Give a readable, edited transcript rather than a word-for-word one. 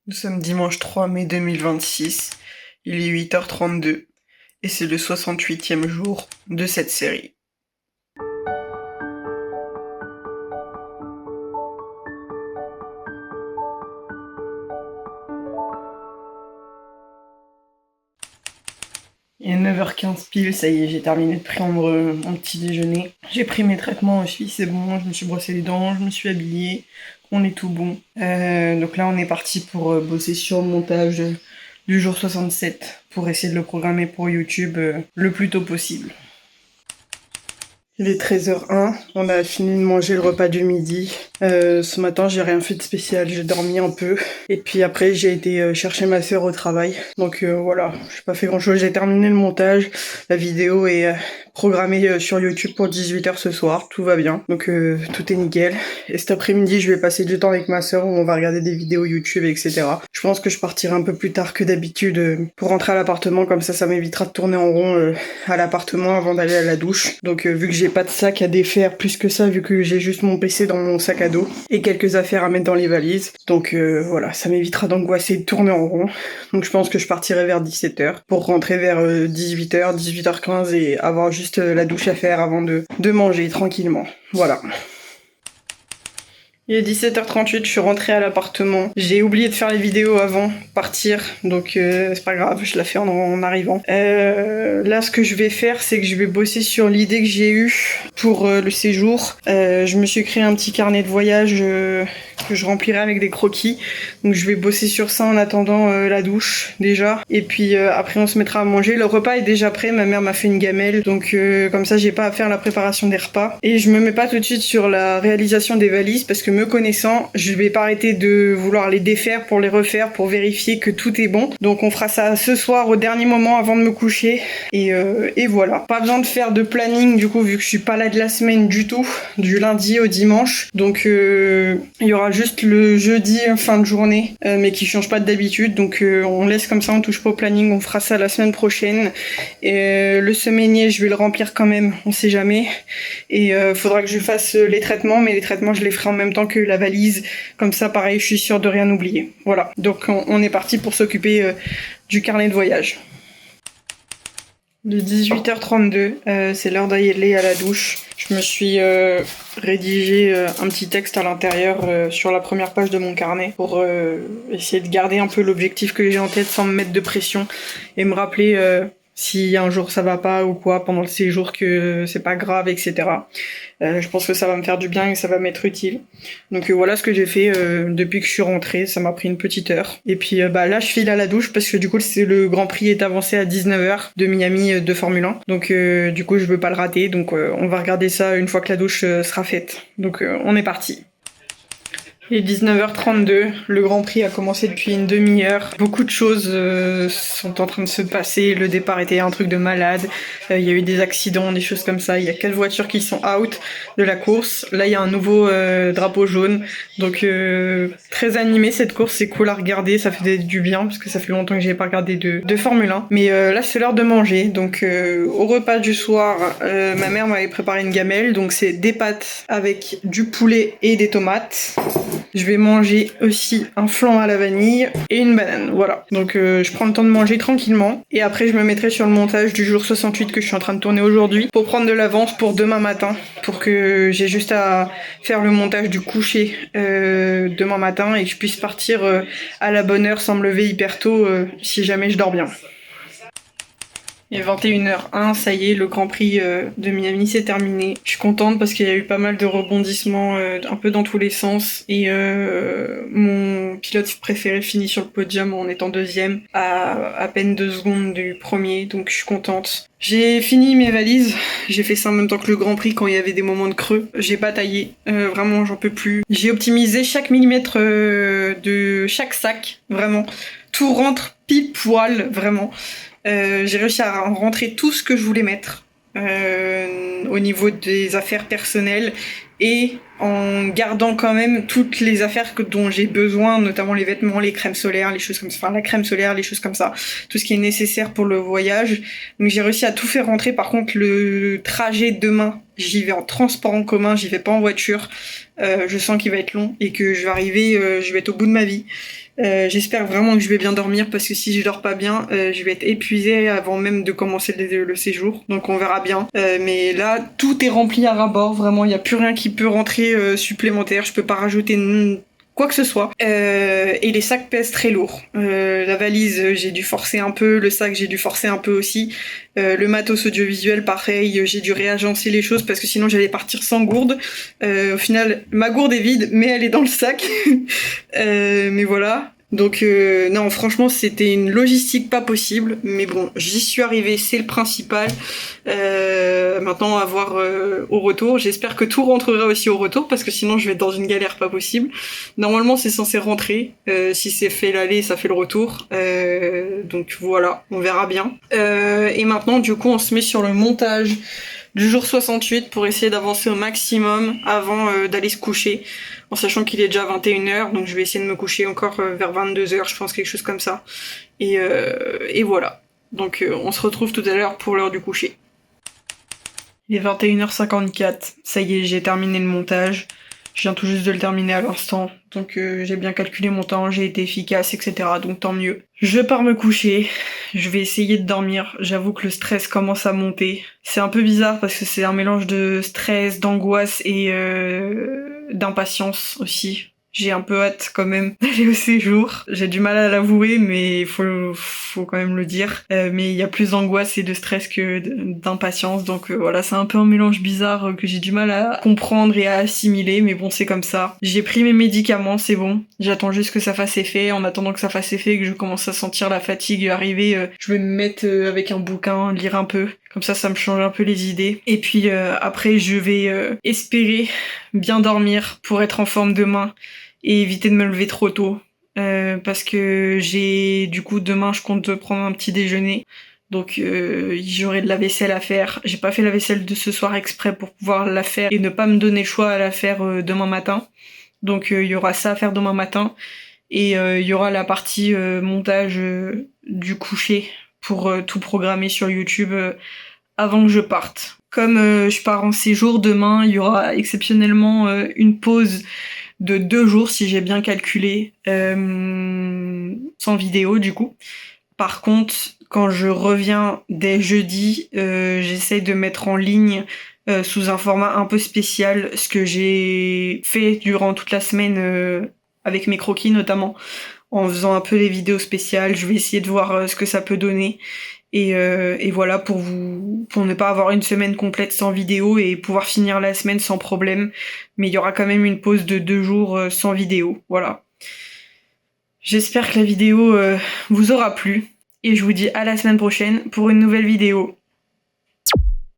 Nous sommes dimanche 3 mai 2026, il est 8h32 et c'est le 68e jour de cette série. Il est 9h15 pile, ça y est, j'ai terminé de prendre mon petit déjeuner. J'ai pris mes traitements aussi, c'est bon, je me suis brossé les dents, je me suis habillée, on est tout bon. Donc là on est parti pour bosser sur le montage du jour 67 pour essayer de le programmer pour YouTube le plus tôt possible. Il est 13h01, on a fini de manger le repas du midi. Ce matin, j'ai rien fait de spécial, j'ai dormi un peu. Et puis après, j'ai été chercher ma sœur au travail. Donc voilà, j'ai pas fait grand-chose. J'ai terminé le montage. La vidéo est programmée sur YouTube pour 18h ce soir. Tout va bien. Donc tout est nickel. Et cet après-midi, je vais passer du temps avec ma sœur où on va regarder des vidéos YouTube, etc. Je pense que je partirai un peu plus tard que d'habitude pour rentrer à l'appartement. Comme ça m'évitera de tourner en rond à l'appartement avant d'aller à la douche. Donc vu que j'ai pas de sac à défaire plus que ça, vu que j'ai juste mon PC dans mon sac à dos et quelques affaires à mettre dans les valises. Donc voilà, ça m'évitera d'angoisser et de tourner en rond. Donc je pense que je partirai vers 17h pour rentrer vers 18h, 18h15 et avoir juste la douche à faire avant de manger tranquillement. Voilà. Il est 17h38, je suis rentrée à l'appartement. J'ai oublié de faire les vidéos avant partir, donc c'est pas grave, je la fais en arrivant. Là, ce que je vais faire, c'est que je vais bosser sur l'idée que j'ai eue pour le séjour. Je me suis créé un petit carnet de voyage que je remplirai avec des croquis. Donc je vais bosser sur ça en attendant la douche déjà. Et puis après on se mettra à manger. Le repas est déjà prêt, ma mère m'a fait une gamelle. Donc comme ça j'ai pas à faire la préparation des repas. Et je me mets pas tout de suite sur la réalisation des valises parce que me connaissant, je vais pas arrêter de vouloir les défaire pour les refaire, pour vérifier que tout est bon. Donc on fera ça ce soir au dernier moment avant de me coucher. Et voilà. Pas besoin de faire de planning du coup vu que je suis pas là de la semaine du tout, du lundi au dimanche. Donc il y aura juste le jeudi fin de journée, mais qui change pas d'habitude. Donc on laisse comme ça, on touche pas au planning, on fera ça la semaine prochaine. Et le semainier, je vais le remplir quand même, on sait jamais. Et faudra que je fasse les traitements, mais les traitements je les ferai en même temps que la valise. Comme ça, pareil, je suis sûre de rien oublier. Voilà. Donc on est parti pour s'occuper du carnet de voyage. De 18h32, c'est l'heure d'aller à la douche. Je me suis rédigé un petit texte à l'intérieur sur la première page de mon carnet pour essayer de garder un peu l'objectif que j'ai en tête sans me mettre de pression et me rappeler si un jour ça va pas ou quoi pendant le séjour que c'est pas grave, etc. Je pense que ça va me faire du bien et ça va m'être utile. Donc voilà ce que j'ai fait depuis que je suis rentrée, ça m'a pris une petite heure. Et puis là je file à la douche parce que du coup c'est le Grand Prix est avancé à 19h de Miami de Formule 1. Donc du coup je veux pas le rater, donc on va regarder ça une fois que la douche sera faite. Donc on est parti. Il est 19h32, le Grand Prix a commencé depuis une demi-heure. Beaucoup de choses sont en train de se passer, le départ était un truc de malade, il y a eu des accidents, des choses comme ça, il y a 4 voitures qui sont out de la course. Là il y a un nouveau drapeau jaune, donc très animé cette course, c'est cool à regarder, ça fait du bien parce que ça fait longtemps que j'ai pas regardé de Formule 1. Mais là c'est l'heure de manger, donc au repas du soir, ma mère m'avait préparé une gamelle, donc c'est des pâtes avec du poulet et des tomates. Je vais manger aussi un flan à la vanille et une banane, voilà. Donc je prends le temps de manger tranquillement et après je me mettrai sur le montage du jour 68 que je suis en train de tourner aujourd'hui pour prendre de l'avance pour demain matin, pour que j'ai juste à faire le montage du coucher demain matin et que je puisse partir à la bonne heure sans me lever hyper tôt si jamais je dors bien. Il est 21h01, ça y est, le Grand Prix de Miami s'est terminé. Je suis contente parce qu'il y a eu pas mal de rebondissements un peu dans tous les sens. Et mon pilote préféré finit sur le podium en étant deuxième à peine 2 secondes du premier, donc je suis contente. J'ai fini mes valises, j'ai fait ça en même temps que le Grand Prix quand il y avait des moments de creux. J'ai bataillé, vraiment j'en peux plus. J'ai optimisé chaque millimètre de chaque sac, vraiment. Tout rentre pile poil, vraiment. J'ai réussi à rentrer tout ce que je voulais mettre au niveau des affaires personnelles et en gardant quand même toutes les affaires dont j'ai besoin, notamment les vêtements, les crèmes solaires, les choses comme ça, enfin la crème solaire, les choses comme ça, tout ce qui est nécessaire pour le voyage. Donc j'ai réussi à tout faire rentrer. Par contre, le trajet demain J'y vais en transport en commun, j'y vais pas en voiture. Je sens qu'il va être long et que je vais arriver, je vais être au bout de ma vie. J'espère vraiment que je vais bien dormir parce que si je dors pas bien, je vais être épuisée avant même de commencer le séjour. Donc on verra bien. Mais là, tout est rempli à ras-bord. Vraiment, il n'y a plus rien qui peut rentrer supplémentaire. Je peux pas rajouter quoi que ce soit. Et les sacs pèsent très lourd. La valise, j'ai dû forcer un peu. Le sac, j'ai dû forcer un peu aussi. Le matos audiovisuel, pareil, j'ai dû réagencer les choses parce que sinon j'allais partir sans gourde. Au final, ma gourde est vide, mais elle est dans le sac. Mais voilà. Donc non, franchement, c'était une logistique pas possible. Mais bon, j'y suis arrivée, c'est le principal. Maintenant, à voir au retour. J'espère que tout rentrera aussi au retour parce que sinon, je vais être dans une galère pas possible. Normalement, c'est censé rentrer. Si c'est fait l'aller, ça fait le retour. Donc voilà, on verra bien. Et maintenant, du coup, on se met sur le montage du jour 68 pour essayer d'avancer au maximum avant d'aller se coucher, en sachant qu'il est déjà 21h, donc je vais essayer de me coucher encore vers 22h, je pense, quelque chose comme ça. Et voilà. Donc on se retrouve tout à l'heure pour l'heure du coucher. Il est 21h54, ça y est, j'ai terminé le montage. Je viens tout juste de le terminer à l'instant, donc j'ai bien calculé mon temps, j'ai été efficace, etc. Donc tant mieux. Je pars me coucher, je vais essayer de dormir. J'avoue que le stress commence à monter. C'est un peu bizarre parce que c'est un mélange de stress, d'angoisse et d'impatience aussi. J'ai un peu hâte quand même d'aller au séjour. J'ai du mal à l'avouer, mais faut quand même le dire. Mais il y a plus d'angoisse et de stress que d'impatience. Donc voilà, c'est un peu un mélange bizarre que j'ai du mal à comprendre et à assimiler. Mais bon, c'est comme ça. J'ai pris mes médicaments, c'est bon. J'attends juste que ça fasse effet. En attendant que ça fasse effet et que je commence à sentir la fatigue arriver, je vais me mettre avec un bouquin, lire un peu. Comme ça me change un peu les idées. Et puis après, je vais espérer bien dormir pour être en forme demain et éviter de me lever trop tôt. Parce que du coup, demain, je compte prendre un petit déjeuner. Donc j'aurai de la vaisselle à faire. J'ai pas fait la vaisselle de ce soir exprès pour pouvoir la faire et ne pas me donner le choix à la faire demain matin. Donc il y aura ça à faire demain matin. Et il y aura la partie montage du coucher pour tout programmer sur YouTube avant que je parte. Comme je pars en séjour demain, il y aura exceptionnellement une pause de 2 jours si j'ai bien calculé, sans vidéo du coup. Par contre, quand je reviens dès jeudi, j'essaie de mettre en ligne sous un format un peu spécial ce que j'ai fait durant toute la semaine avec mes croquis notamment, en faisant un peu les vidéos spéciales. Je vais essayer de voir ce que ça peut donner. Et voilà, pour ne pas avoir une semaine complète sans vidéo et pouvoir finir la semaine sans problème. Mais il y aura quand même une pause de 2 jours sans vidéo. Voilà. J'espère que la vidéo vous aura plu. Et je vous dis à la semaine prochaine pour une nouvelle vidéo.